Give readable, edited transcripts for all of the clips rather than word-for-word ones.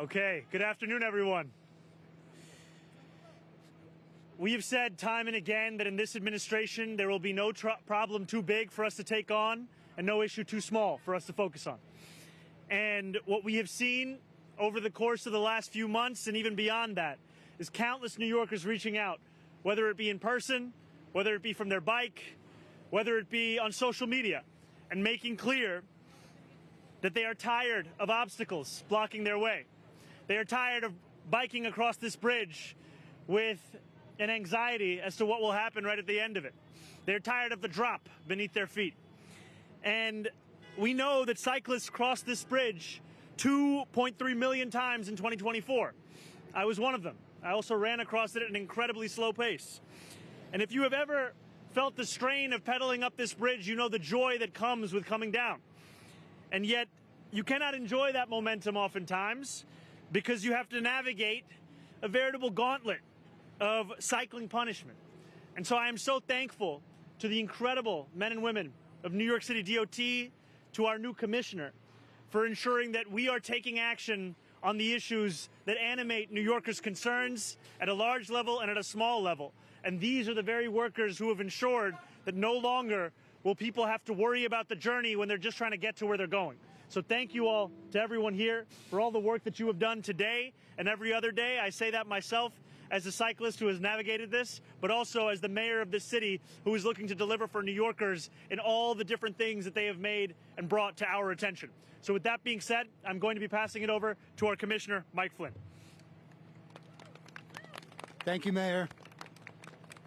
Okay, good afternoon, everyone. We have said time and again that in this administration there will be no problem too big for us to take on and no issue too small for us to focus on. And what we have seen over the course of the last few months and even beyond that is countless New Yorkers reaching out, whether it be in person, whether it be from their bike, whether it be on social media, and making clear that they are tired of obstacles blocking their way. They are tired of biking across this bridge with an anxiety as to what will happen right at the end of it. They're tired of the drop beneath their feet. And we know that cyclists crossed this bridge 2.3 million times in 2024. I was one of them. I also ran across it at an incredibly slow pace. And if you have ever felt the strain of pedaling up this bridge, you know the joy that comes with coming down. And yet, you cannot enjoy that momentum oftentimes because you have to navigate a veritable gauntlet of cycling punishment. And so I am so thankful to the incredible men and women of New York City DOT, to our new commissioner, for ensuring that we are taking action on the issues that animate New Yorkers' concerns at a large level and at a small level. And these are the very workers who have ensured that no longer will people have to worry about the journey when they're just trying to get to where they're going. So thank you all to everyone here for all the work that you have done today and every other day. I say that myself as a cyclist who has navigated this, but also as the mayor of this city who is looking to deliver for New Yorkers in all the different things that they have made and brought to our attention. So with that being said, I'm going to be passing it over to our commissioner, Mike Flynn. Thank you, Mayor.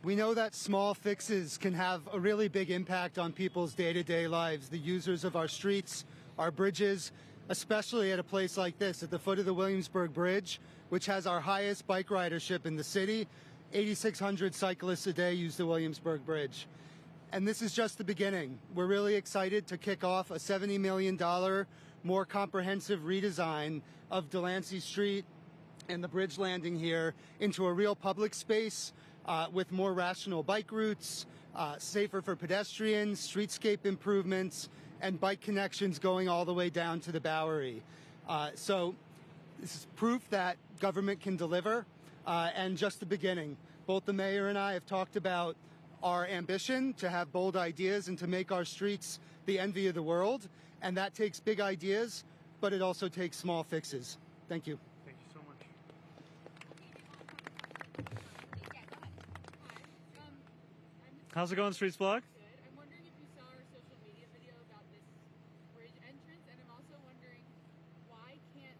We know that small fixes can have a really big impact on people's day-to-day lives, the users of our streets, our bridges, especially at a place like this, at the foot of the Williamsburg Bridge, which has our highest bike ridership in the city. 8,600 cyclists a day use the Williamsburg Bridge. And this is just the beginning. We're really excited to kick off a $70 million more comprehensive redesign of Delancey Street and the bridge landing here into a real public space with more rational bike routes, safer for pedestrians, streetscape improvements, and bike connections going all the way down to the Bowery. So this is proof that government can deliver, and just the beginning. Both the mayor and I have talked about our ambition to have bold ideas and to make our streets the envy of the world, and that takes big ideas, but it also takes small fixes. Thank you. Thank you so much. How's it going, Streets Vlog? I'm wondering if you saw our social media video about this bridge entrance, and I'm also wondering why can't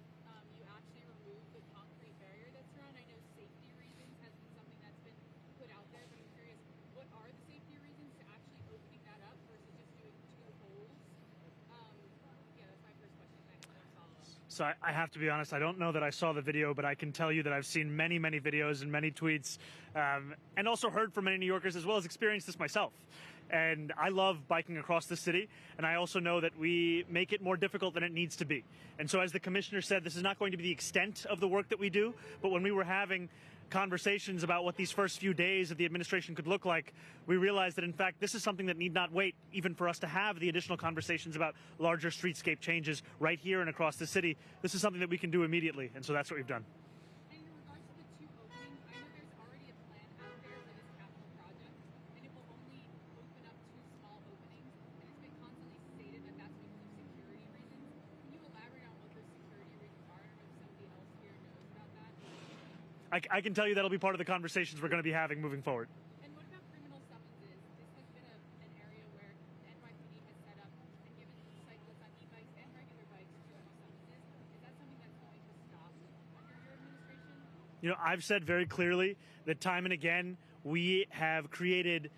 you actually remove the concrete barrier that's around? I know safety reasons has been something that's been put out there, but I'm curious, what are the safety reasons to actually opening that up versus just doing two holes? Yeah, that's my first question. I have a follow-up. So I have to be honest, I don't know that I saw the video, but I can tell you that I've seen many, many videos and many tweets, and also heard from many New Yorkers, as well as experienced this myself. And I love biking across the city, and I also know that we make it more difficult than it needs to be. And so as the commissioner said, this is not going to be the extent of the work that we do, but when we were having conversations about what these first few days of the administration could look like, we realized that in fact this is something that need not wait even for us to have the additional conversations about larger streetscape changes right here and across the city. This is something that we can do immediately, and so that's what we've done. And in regards to the two openings, I know there's already a plan out there for this capital project, and it will only open up two small openings, and it's been constantly stated that that's because of security reasons. Can you elaborate on what those security reasons are? I don't know if somebody else here knows about that. I can tell you that'll be part of the conversations we're going to be having moving forward. And what about criminal summonses? This has been an area where the NYC has set up and given cyclists on e-bikes and regular bikes criminal summonses. Is that something that's going to stop under your administration? You know, I've said very clearly that time and again we have created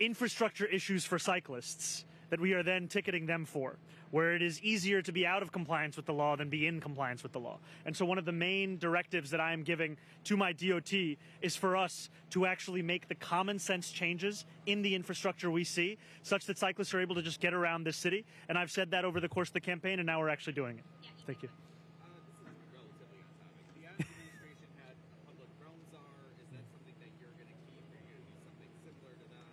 infrastructure issues for cyclists that we are then ticketing them for, where it is easier to be out of compliance with the law than be in compliance with the law. And so one of the main directives that I am giving to my DOT is for us to actually make the common sense changes in the infrastructure we see, such that cyclists are able to just get around this city. And I've said that over the course of the campaign, and now we're actually doing it. Thank you. This is relatively on topic. The administration had a public realm czar. Is that something that you're going to keep? Are you going to do something similar to that?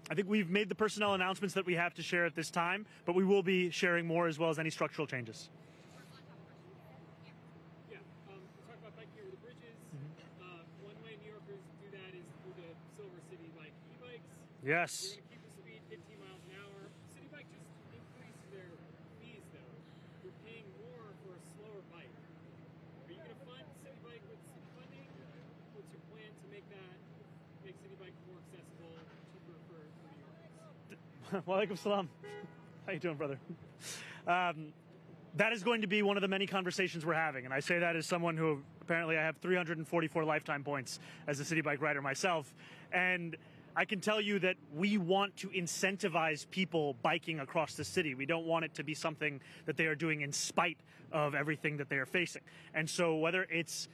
I think we've made the personnel announcements that we have to share at this time, but we will be sharing more as well as any structural changes. about biking over the bridges. One way New Yorkers do that is through the Silver City Bike e-bikes. Yes. You're going to keep the speed 15 miles an hour. City Bike just increased their fees, though. You're paying more for a slower bike. Are you going to fund City Bike with city funding? What's your plan to make City Bike more accessible, cheaper for New Yorkers? Walaikum salam. How you doing, brother? That is going to be one of the many conversations we're having, and I say that as someone who apparently I have 344 lifetime points as a city bike rider myself, and I can tell you that we want to incentivize people biking across the city. We don't want it to be something that they are doing in spite of everything that they are facing. And so whether it's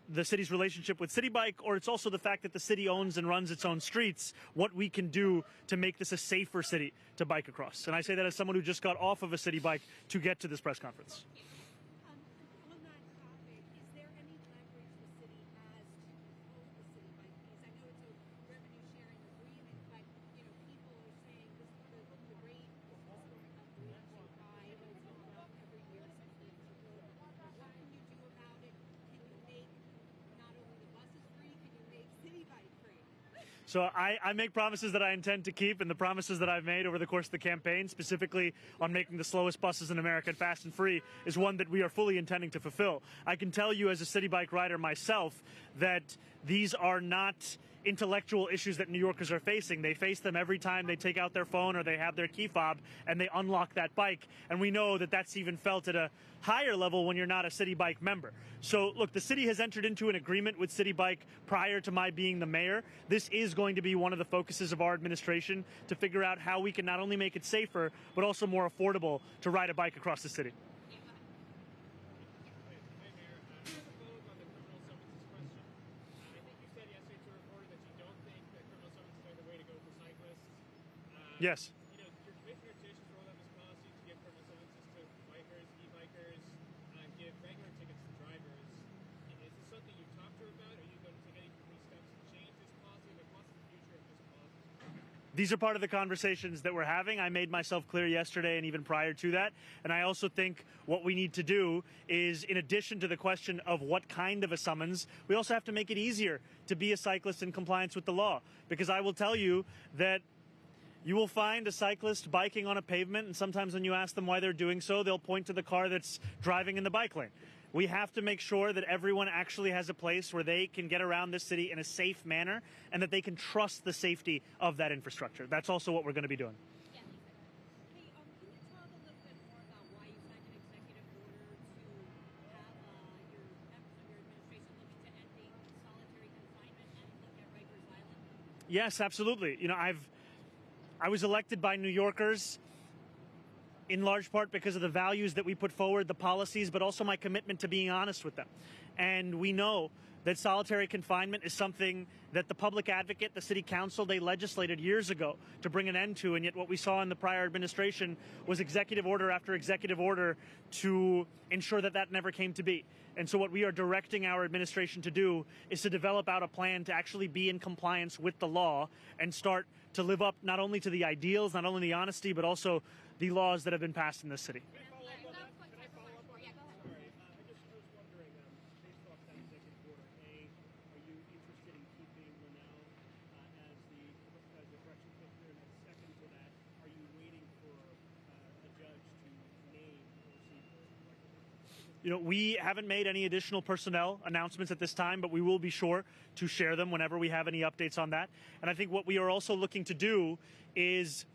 the city's relationship with City Bike, or it's also the fact that the city owns and runs its own streets, what we can do to make this a safer city to bike across. And I say that as someone who just got off of a city bike to get to this press conference. On that topic, is there any leverage the city has to hold the city bike fees? I know it's a revenue sharing agreement, but people are saying the rate is going up way too high, and it's going up every year since the What can you do about it? Can you make not only the buses free, can you make city bike free? So I make promises that I intend to keep, and the promises that I've made over the course of the campaign, specifically on making the slowest buses in America fast and free, is one that we are fully intending to fulfill. I can tell you as a city bike rider myself that these are not intellectual issues that New Yorkers are facing. They face them every time they take out their phone or they have their key fob and they unlock that bike. And we know that that's even felt at a higher level when you're not a City Bike member. So look, the city has entered into an agreement with City Bike prior to my being the mayor. This is going to be one of the focuses of our administration, to figure out how we can not only make it safer, but also more affordable to ride a bike across the city. Hi, Mayor. Just a follow-up on the criminal summonses question. I think you said yesterday to a reporter that you don't think that criminal summonses are the way to go for cyclists. Yes. Your commissioner just rolled out this policy to give criminal summonses to bikers, e-bikers, give regular tickets to drivers. Is this something you've talked to her about? Are you going to take any steps to change this policy? Like, what's the future of this policy? These are part of the conversations that we're having. I made myself clear yesterday and even prior to that. And I also think what we need to do is, in addition to the question of what kind of a summons, we also have to make it easier to be a cyclist in compliance with the law. Because I will tell you that you will find a cyclist biking on a pavement, and sometimes when you ask them why they're doing so, they'll point to the car that's driving in the bike lane. We have to make sure that everyone actually has a place where they can get around this city in a safe manner, and that they can trust the safety of that infrastructure. That's also what we're going to be doing. Yeah. Hey, can you talk a little bit more about why you signed an executive order to have your members of your administration looking to ending solitary confinement and look at Rikers Island? Yes, absolutely. I was elected by New Yorkers in large part because of the values that we put forward, the policies, but also my commitment to being honest with them. And we know that solitary confinement is something that the public advocate, the city council, they legislated years ago to bring an end to. And yet what we saw in the prior administration was executive order after executive order to ensure that that never came to be. And so what we are directing our administration to do is to develop out a plan to actually be in compliance with the law and start to live up not only to the ideals, not only the honesty, but also the laws that have been passed in this city. Can I follow up on that? Sorry, I was wondering, based off that executive order, A, are you interested in keeping Linnell as the correction commissioner? And then second to that, are you waiting for a judge to name or see? We haven't made any additional personnel announcements at this time, but we will be sure to share them whenever we have any updates on that. And I think what we are also looking to do is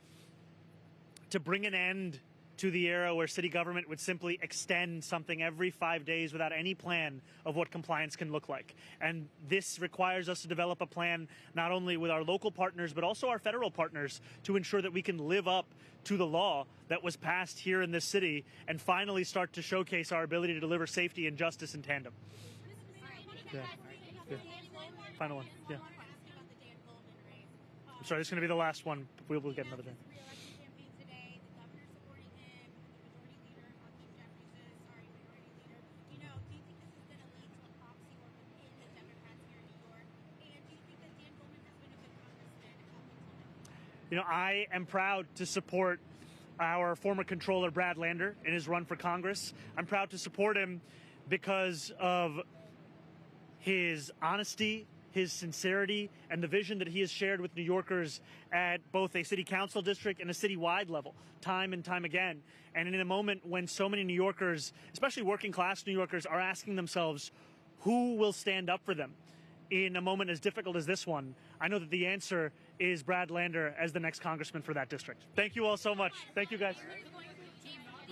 to bring an end to the era where city government would simply extend something every 5 days without any plan of what compliance can look like. And this requires us to develop a plan not only with our local partners, but also our federal partners, to ensure that we can live up to the law that was passed here in this city and finally start to showcase our ability to deliver safety and justice in tandem. Yeah. Final one. Yeah. I'm sorry, this is going to be the last one. We will get another day. I am proud to support our former controller, Brad Lander, in his run for Congress. I'm proud to support him because of his honesty, his sincerity, and the vision that he has shared with New Yorkers at both a city council district and a citywide level, time and time again. And in a moment when so many New Yorkers, especially working class New Yorkers, are asking themselves, who will stand up for them in a moment as difficult as this one, I know that the answer is Brad Lander as the next congressman for that district. Thank you all so much. Thank you, guys. Who's going